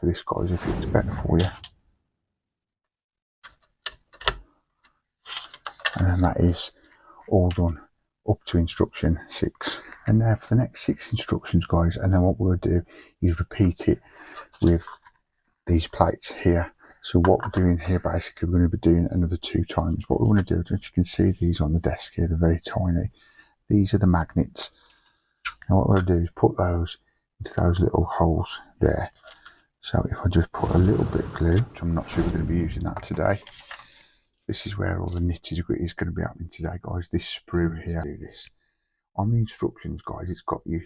for this, guys, if it's better for you. And then that is all done up to instruction 6. And now for the next 6 instructions, guys, and then what we'll do is repeat it with these plates here. So what we're doing here, basically, we're going to be doing another 2 times. What we want to do, if you can see these on the desk here, they're very tiny. These are the magnets. And what we're going to do is put those into those little holes there. So if I just put a little bit of glue, which I'm not sure we're going to be using that today. This is where all the nitty-gritty is going to be happening today, guys. This sprue here. Do this. On the instructions, guys, it's got you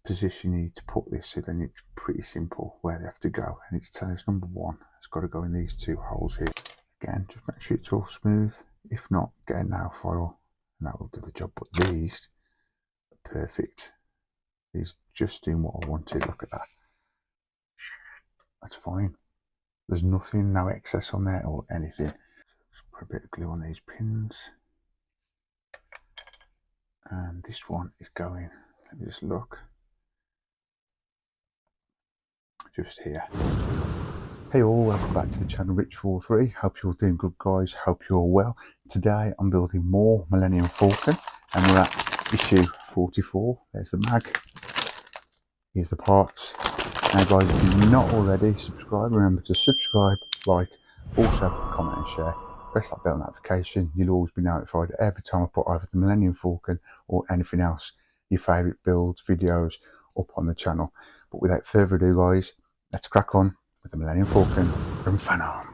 position you need to put this, so then it's pretty simple where they have to go, and it's telling us number 1, it's got to go in these 2 holes here. Again, just make sure it's all smooth. If not, get a nail file and that will do the job. But these are perfect. These just doing what I wanted. Look at that. That's fine. There's nothing, no excess on there or anything. Just put a bit of glue on these pins, and this one is going, let me just look, just here. Hey all, welcome back to the channel, Rich43. Hope you're all doing good, guys. Hope you're all well. Today I'm building more Millennium Falcon, and we're at issue 44. There's the mag. Here's the parts. Now guys, if you're not already subscribed, remember to subscribe, like, also comment and share. Press that bell notification. You'll always be notified every time I put either the Millennium Falcon or anything else, your favourite builds, videos up on the channel. But without further ado, guys, let's crack on with the Millennium Falcon from Fanhome.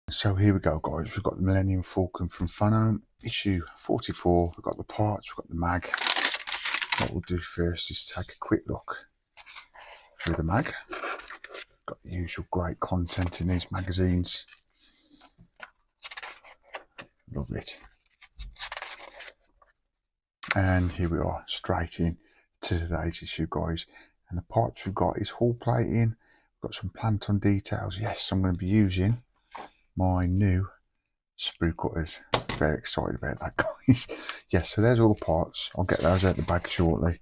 So here we go, guys. We've got the Millennium Falcon from Fanhome, issue 44. We've got the parts, we've got the mag. What we'll do first is take a quick look through the mag. Got the usual great content in these magazines. Love it. And here we are, straight in to today's issue, guys. And the parts we've got is hull plating. We've got some plant-on details. Yes, I'm going to be using my new sprue cutters. Very excited about that, guys. Yes, so there's all the parts. I'll get those out the bag shortly,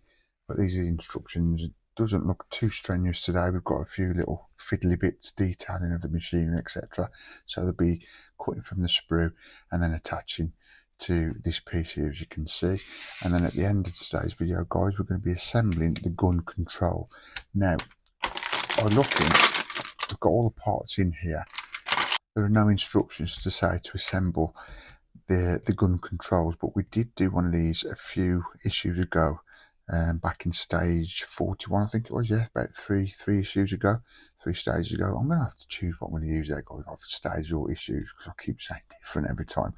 but these are the instructions. It doesn't look too strenuous today. We've got a few little fiddly bits, detailing of the machinery, etc. So they'll be cutting from the sprue and then attaching to this piece here, as you can see. And then at the end of today's video, guys, we're going to be assembling the gun control. Now, by looking, we've got all the parts in here. There are no instructions to say to assemble the gun controls, but we did do one of these a few issues ago, back in stage 41, I think it was. Yeah, about three issues ago, 3 stages ago. I'm going to have to choose what I'm going to use there, guys, off stage or issues, because I keep saying different every time.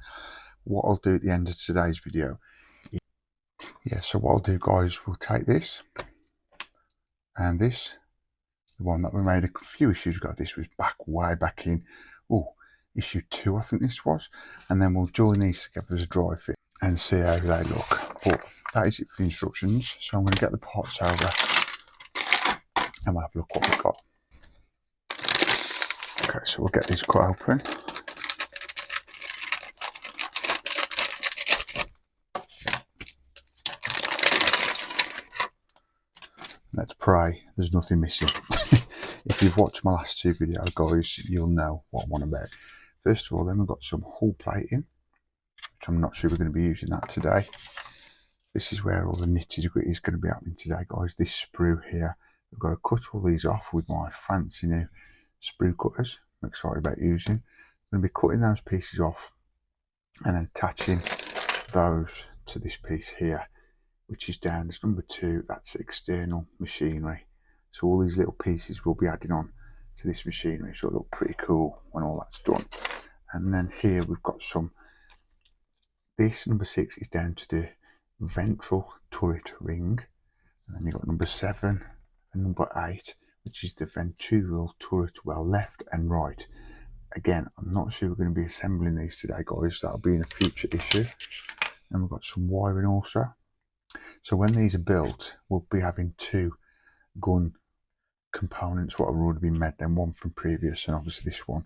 What I'll do at the end of today's video, yeah, so what I'll do, guys, we'll take this and this, the one that we made a few issues ago. This was way back in, issue 2, I think this was, and then we'll join these together as a dry fit and see how they look. But that is it for the instructions. So I'm going to get the parts over and we'll have a look what we've got. Okay, so we'll get these cut open. Let's pray there's nothing missing. If you've watched my last 2 videos, guys, you'll know what I'm on about. First of all, then we've got some hull plating. which I'm not sure we're going to be using that today. This is where all the nitty gritty is going to be happening today, guys. This sprue here, I've got to cut all these off with my fancy new sprue cutters. I'm excited about using. I'm going to be cutting those pieces off and then attaching those to this piece here, which is down as number 2. That's external machinery. So all these little pieces will be adding on to this machinery, so it'll look pretty cool when all that's done. And then here we've got some, this number 6 is down to the ventral turret ring, and then you've got number 7 and number 8, which is the ventral turret well, left and right. Again, I'm not sure we're going to be assembling these today, guys. That'll be in a future issue. And we've got some wiring also. So when these are built, we'll be having 2 gun components what have already been made, then one from previous and obviously this one.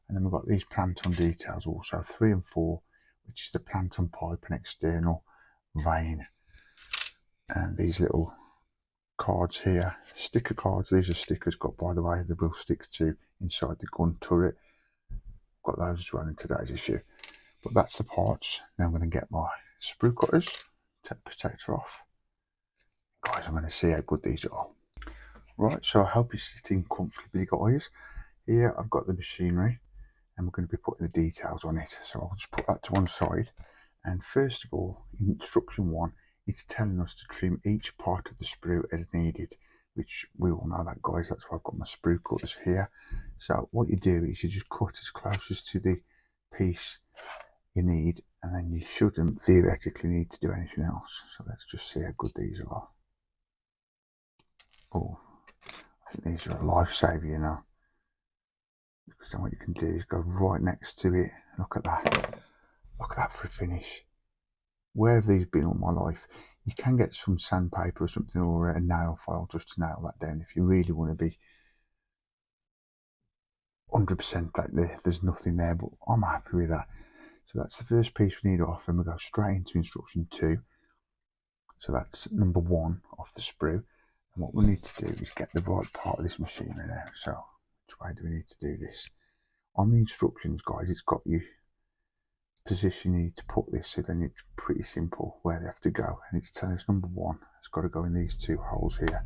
And then we've got these plant on details also, 3 and 4, which is the plant on pipe and external vane. And these little cards here, sticker cards, these are stickers got, by the way, they will stick to inside the gun turret. Got those as well in today's issue. But that's the parts. Now I'm going to get my sprue cutters, take the protector off. Guys, I'm going to see how good these are. Right, so I hope you're sitting comfortably, guys. Here I've got the machinery and we're going to be putting the details on it. So I'll just put that to one side. And first of all, instruction 1, it's telling us to trim each part of the sprue as needed, which we all know that, guys. That's why I've got my sprue cutters here. So what you do is you just cut as close as to the piece you need, and then you shouldn't theoretically need to do anything else. So let's just see how good these are. Oh, I think these are a lifesaver, you know, because then what you can do is go right next to it. Look at that. Look at that for a finish. Where have these been all my life? You can get some sandpaper or something, or a nail file just to nail that down if you really want to be 100% like there's nothing there, but I'm happy with that. So that's the first piece we need off, and we go straight into instruction 2. So that's number 1 off the sprue. And what we need to do is get the right part of this machinery now. So which way do we need to do this? On the instructions, guys, it's got you position you need to put this, so then it's pretty simple where they have to go, and it's telling us number 1 it's got to go in these 2 holes here.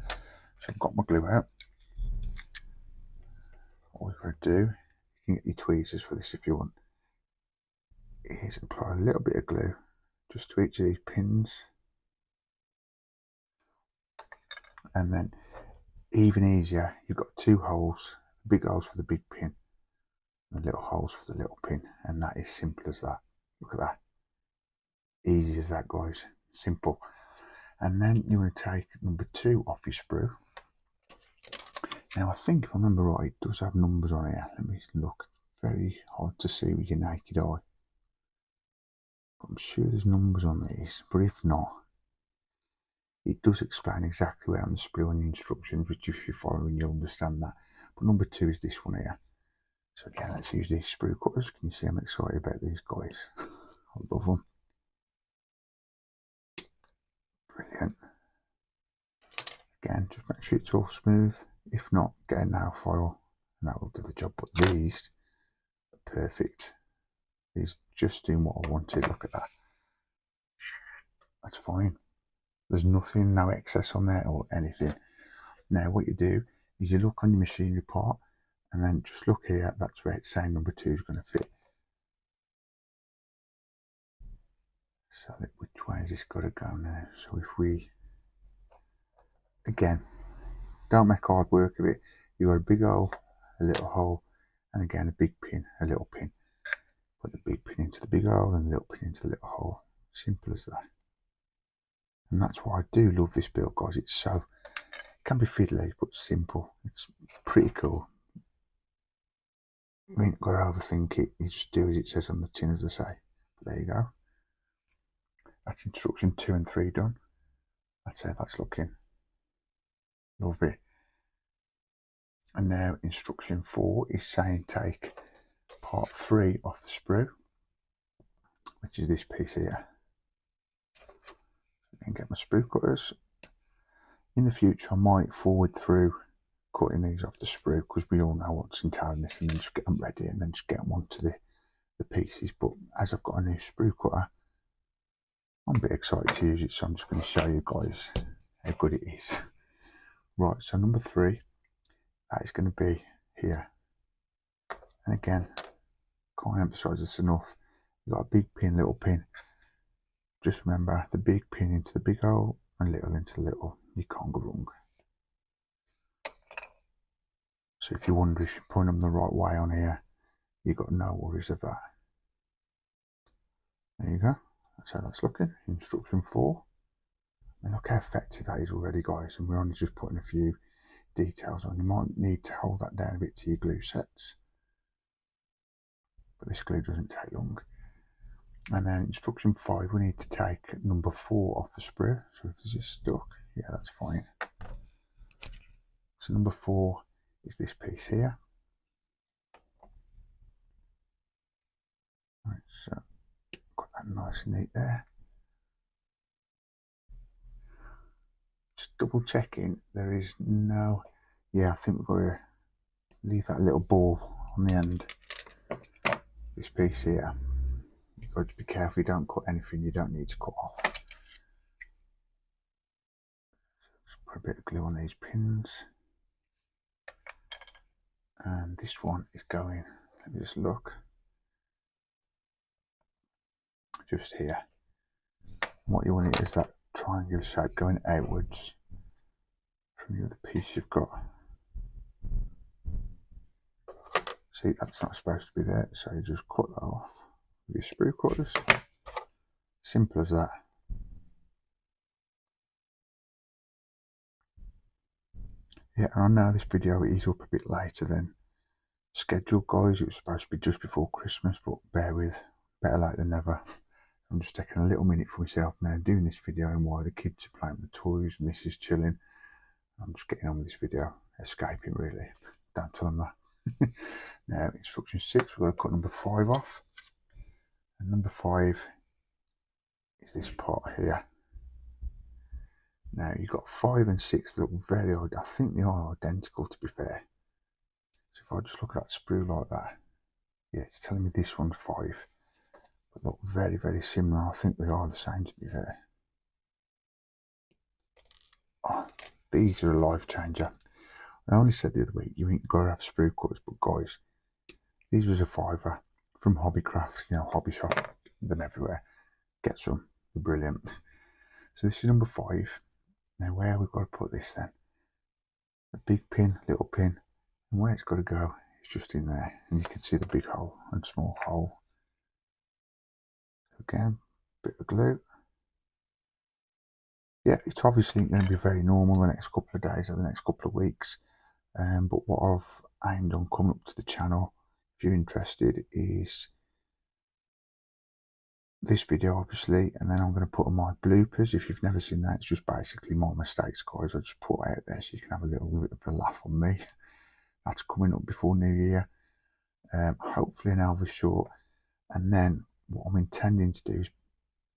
So I've got my glue out. All you've got to do, you can get your tweezers for this if you want, is apply a little bit of glue just to each of these pins, and then even easier, you've got 2 holes, big holes for the big pin and little holes for the little pin, and that is simple as that. Look at that, easy as that, guys, simple. And then you want to take number 2 off your sprue. Now I think if I remember right, it does have numbers on here. Let me look. Very hard to see with your naked eye, but I'm sure there's numbers on these, but if not, it does explain exactly where on the sprue on your instructions, which if you're following you'll understand that. But number 2 is this one here. So again, let's use these sprue cutters. Can you see I'm excited about these, guys? I love them. Brilliant. Again, just make sure it's all smooth. If not, get a nail file and that will do the job. But these are perfect. These just doing what I wanted. Look at that. That's fine. There's nothing, no excess on there or anything. Now what you do is you look on your machinery part, and then just look here, that's where it's saying number 2 is going to fit. So which way has this got to go now? So if we, again, don't make hard work of it. You've got a big hole, a little hole, and again a big pin, a little pin. Put the big pin into the big hole and the little pin into the little hole. Simple as that. And that's why I do love this build, guys. It's so, it can be fiddly, but simple. It's pretty cool. You ain't got to overthink it. You just do as it says on the tin, as I say. But there you go. That's instruction 2 and 3 done. That's how that's looking. Love it. And now instruction 4 is saying take part 3 off the sprue, which is this piece here. And get my sprue cutters. In the future, I might forward through cutting these off the sprue, because we all know what's entailing this, and then just get them ready and then just get them onto the pieces. But as I've got a new sprue cutter, I'm a bit excited to use it, so I'm just going to show you guys how good it is. Right, so number 3, that is going to be here. And again, can't emphasize this enough. You've got a big pin, little pin. Just remember, the big pin into the big hole and little into the little. You can't go wrong. So if you wonder if you're putting them the right way on here, you've got no worries of that. There you go. That's how that's looking. Instruction 4. And look how effective that is already, guys. And we're only just putting a few details on. You might need to hold that down a bit to your glue sets, but this glue doesn't take long. And then instruction 5, we need to take number 4 off the sprue. So if this is stuck, yeah, that's fine. So number 4 is this piece here. Right, so got that nice and neat there. Just double checking there is no, yeah, I think we've got to leave that little ball on the end. This piece here, you've got to be careful you don't cut anything you don't need to cut off. So just put a bit of glue on these pins. And this one is going, let me just look, just here. What you want is that triangular shape going outwards from the other piece you've got. See, that's not supposed to be there, so you just cut that off with your sprue cutters. Simple as that. Yeah, and I know this video is up a bit later than scheduled, guys. It was supposed to be just before Christmas, but bear with, better late than never. I'm just taking a little minute for myself now, doing this video and while the kids are playing with the toys, Mrs. chilling. I'm just getting on with this video, escaping really. Don't tell them that. Now, instruction 6, we're going to cut number 5 off. And number 5 is this part here. Now, you've got 5 and 6 that look very odd. I think they are identical, to be fair. So if I just look at that sprue like that, yeah, it's telling me this one's 5. But look very, very similar. I think they are the same, to be fair. Oh, these are a life changer. I only said the other week, you ain't got to have sprue cutters, but guys, these was a £5 from Hobbycraft, you know, hobby shop, them everywhere. Get some, they're brilliant. So this is number 5. Now where we've got to put this then? A big pin, little pin, and where it's got to go is just in there. And you can see the big hole and small hole. Again, bit of glue. Yeah, it's obviously going to be very normal the next couple of days or the next couple of weeks. But what I've aimed on coming up to the channel, if you're interested, is this video obviously, and then I'm going to put on my bloopers. If you've never seen that, it's just basically my mistakes, guys. I just put out there so you can have a little bit of a laugh on me. That's coming up before New Year. Hopefully an Elvis short. And then what I'm intending to do is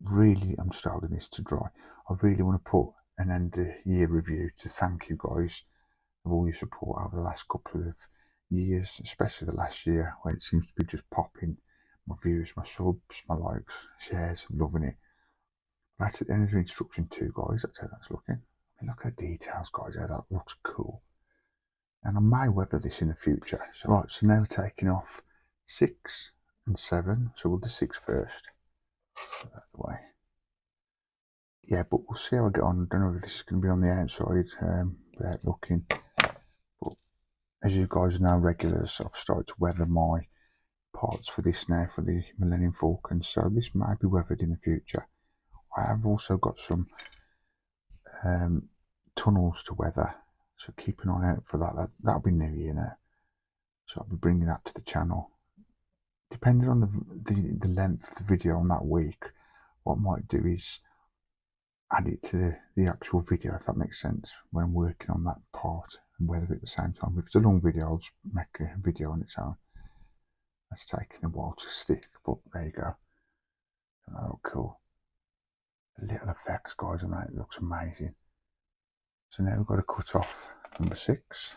really, I'm just holding this to dry. I really want to put an end of year review to thank you guys of all your support over the last couple of years, especially the last year where it seems to be just popping. My views, my subs, my likes, shares, I'm loving it. That's at the end of instruction 2, guys. That's how that's looking. I mean, look at the details, guys, how that looks cool. And I may weather this in the future. So right, so now we're taking off 6 and 7. So we'll do 6 first. Put that out of the way. Yeah, but we'll see how I get on. I don't know if this is going to be on the outside without looking. But as you guys know, regulars, I've started to weather my parts for this now for the Millennium Falcon. So this may be weathered in the future. I have also got some tunnels to weather. So keep an eye out for that. That'll be New Year now. So I'll be bringing that to the channel. Depending on the length of the video on that week, what I might do is add it to the actual video, if that makes sense, when I'm working on that part and weather it at the same time. If it's a long video, I'll just make a video on its own. That's taking a while to stick, but there you go. That look cool. The little effects, guys, on that, it looks amazing. So now we've got to cut off number 6.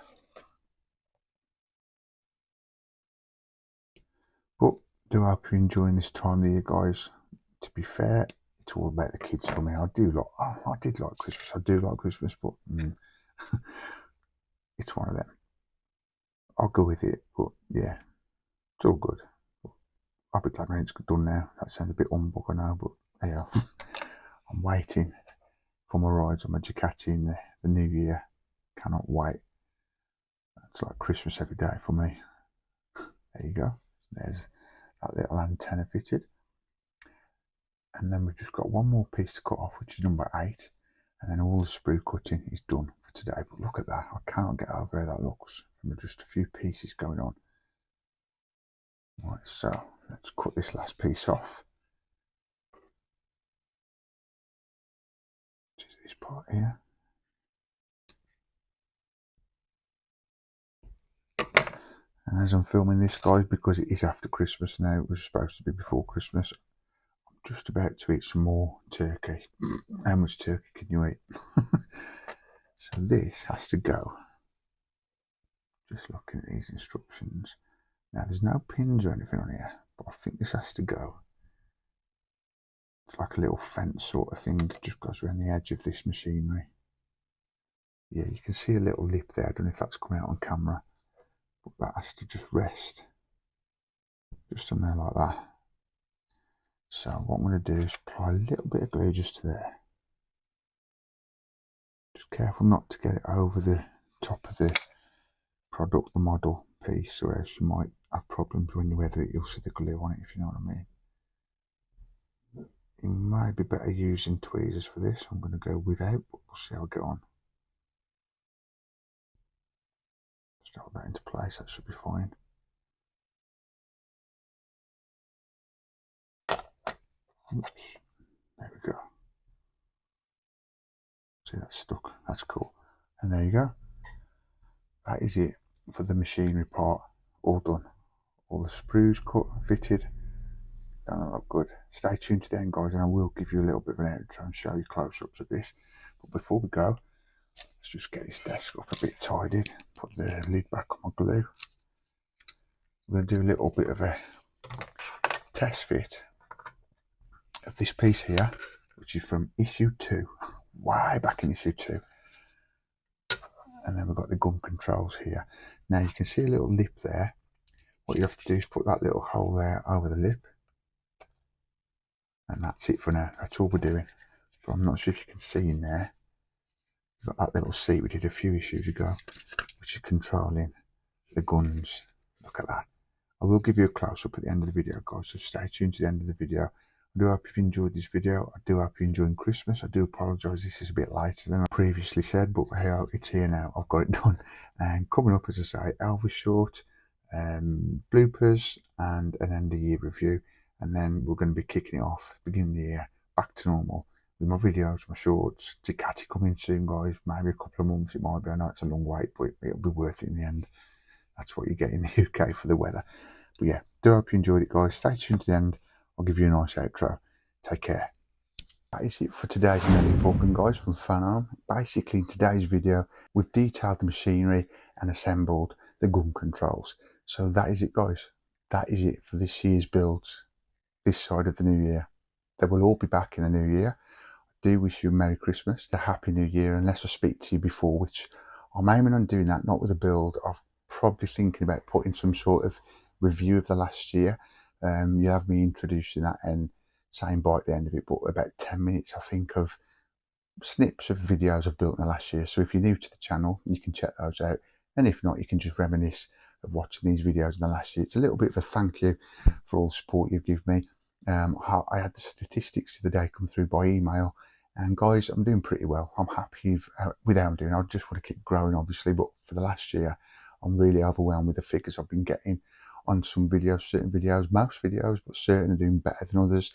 But do hope you're enjoying this time of the year, guys. To be fair, it's all about the kids for me. I did like Christmas. I do like Christmas, but it's one of them. I'll go with it, but yeah, it's all good. I'll be glad when it's done now. That sounds a bit humbug, I know, but yeah, I'm waiting for my rides on my Ducati in the new year. Cannot wait. It's like Christmas every day for me. There you go. There's that little antenna fitted. And then we've just got one more piece to cut off, which is number 8. And then all the sprue cutting is done for today. But look at that. I cannot get over how that looks from just a few pieces going on. Right, so let's cut this last piece off. Which is this part here. And as I'm filming this, guys, because it is after Christmas now, it was supposed to be before Christmas, I'm just about to eat some more turkey. How much turkey can you eat? So this has to go. Just looking at these instructions. Now there's no pins or anything on here, but I think this has to go. It's like a little fence sort of thing, it just goes around the edge of this machinery. Yeah, you can see a little lip there. I don't know if that's coming out on camera, but that has to just rest just on there like that. So what I'm going to do is apply a little bit of glue just to there. Just careful not to get it over the top of the product, the model piece, or else you might have problems when you weather it. You'll see the glue on it, if you know what I mean. It may be better using tweezers for this. I'm going to go without, but we'll see how I get on. Just hold that into place, that should be fine. Oops, there we go. See, that's stuck, that's cool. And there you go. That is it for the machinery part, all done. All the sprues cut, fitted. Don't that look good? Stay tuned to the end, guys, and I will give you a little bit of an outro and show you close-ups of this. But before we go, let's just get this desk up a bit tidied, put the lid back on my glue. We're going to do a little bit of a test fit of this piece here, which is from issue 2, way back in issue 2. And then we've got the gun controls here. Now you can see a little lip there. What you have to do is put that little hole there over the lip. And that's it for now. That's all we're doing. But I'm not sure if you can see in there. We've got that little seat we did a few issues ago, which is controlling the guns. Look at that. I will give you a close-up at the end of the video, guys, so stay tuned to the end of the video. I do hope you've enjoyed this video. I do hope you're enjoying Christmas. I do apologise, this is a bit later than I previously said, but hey, it's here now. I've got it done. And coming up, as I say, Elvis short, bloopers, and an end of year review. And then we're going to be kicking it off, beginning the year, back to normal with my videos, my shorts. Ducati coming soon, guys. Maybe a couple of months it might be. I know it's a long wait, but it'll be worth it in the end. That's what you get in the UK for the weather. But yeah, do hope you enjoyed it, guys. Stay tuned to the end. I'll give you a nice outro. Take care. That is it for today's millennium falcon, guys, from Fanhome. Basically, in today's video, we've detailed the machinery and assembled the gun controls. So that is it, guys. That is it for this year's builds, this side of the new year. They will all be back in the new year. I do wish you a Merry Christmas, a Happy New Year, unless I speak to you before, which I'm aiming on doing that, not with a build. I'm probably thinking about putting some sort of review of the last year. You have me introducing that and saying bye at the end of it, but about 10 minutes, I think, of snips of videos I've built in the last year. So if you're new to the channel, you can check those out. And if not, you can just reminisce of watching these videos in the last year. It's a little bit of a thank you for all the support you've given me. I had the statistics the other day come through by email, and guys, I'm doing pretty well. I'm happy with how I'm doing. I just want to keep growing, obviously, but for the last year, I'm really overwhelmed with the figures I've been getting on some videos, certain videos, most videos, but certain are doing better than others.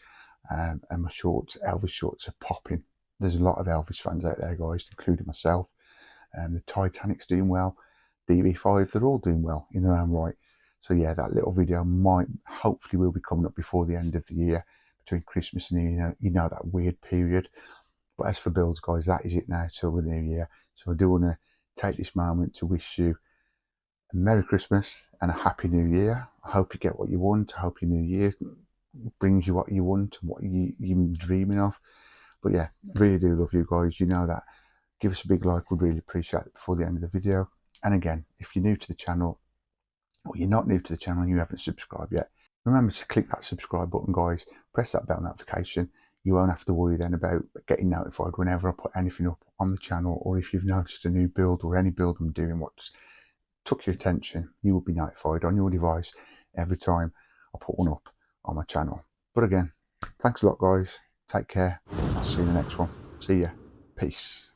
And my shorts, Elvis shorts, are popping. There's a lot of Elvis fans out there, guys, including myself. The Titanic's doing well. DB5, they're all doing well in their own right. So yeah, that little video hopefully will be coming up before the end of the year, between Christmas and you know that weird period. But as for builds, guys, that is it now till the new year. So I do want to take this moment to wish you a Merry Christmas and a Happy New Year. I hope you get what you want. I hope your new year brings you what you want and what you're dreaming of. But yeah, really do love you guys. You know that. Give us a big like, we'd really appreciate it before the end of the video. And again, if you're new to the channel, or you're not new to the channel and you haven't subscribed yet, remember to click that subscribe button, guys. Press that bell notification. You won't have to worry then about getting notified whenever I put anything up on the channel, or if you've noticed a new build or any build I'm doing what's took your attention, you will be notified on your device every time I put one up on my channel. But again, thanks a lot, guys. Take care. I'll see you in the next one. See ya. Peace.